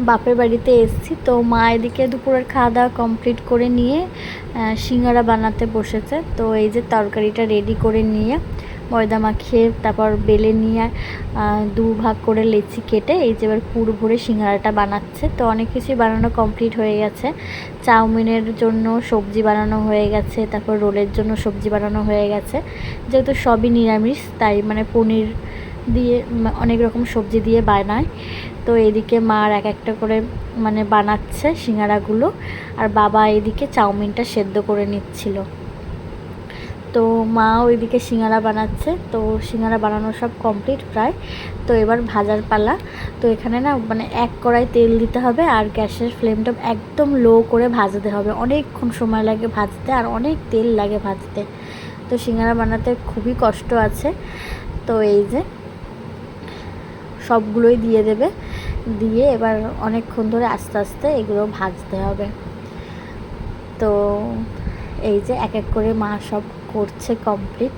বাপের বাড়িতে এসেছি, তো মা এদিকে দুপুরের খাওয়া দাওয়া কমপ্লিট করে নিয়ে সিঙ্গারা বানাতে বসেছে। তো এই যে তরকারিটা রেডি করে নিয়ে ময়দা মাখিয়ে তারপর বেলে নিয়ে দুভাগ করে লেচি কেটে এই যে এবার পুর ভরে সিঙ্গারাটা বানাচ্ছে। তো অনেক কিছুই বানানো কমপ্লিট হয়ে গেছে। চাউমিনের জন্য সবজি বানানো হয়ে গেছে, তারপর রোলের জন্য সবজি বানানো হয়ে গেছে। যেহেতু সবই নিরামিষ তাই মানে পনির দিয়ে অনেক রকম সবজি দিয়ে বানায়। তো এদিকে মার এক একটা করে মানে বানাচ্ছে সিঙ্গারাগুলো, আর বাবা এদিকে চাউমিনটা সেদ্ধ করে নিচ্ছিল। তো মা ওইদিকে সিঙ্গারা বানাচ্ছে। তো সিঙ্গারা বানানো সব কমপ্লিট প্রায়। তো এবার ভাজার পালা। তো এখানে না মানে এক কড়াই তেল দিতে হবে, আর গ্যাসের ফ্লেমটা একদম লো করে ভাজতে হবে। অনেকক্ষণ সময় লাগে ভাজতে, আর অনেক তেল লাগে ভাজতে। তো সিঙ্গারা বানাতে খুবই কষ্ট আছে। তো এই যে সবগুলোই দিয়ে দেবে, দিয়ে এবার অনেকক্ষণ ধরে আস্তে আস্তে এগুলো ভাজতে হবে। তো এই যে এক এক করে মা সব করছে কমপ্লিট।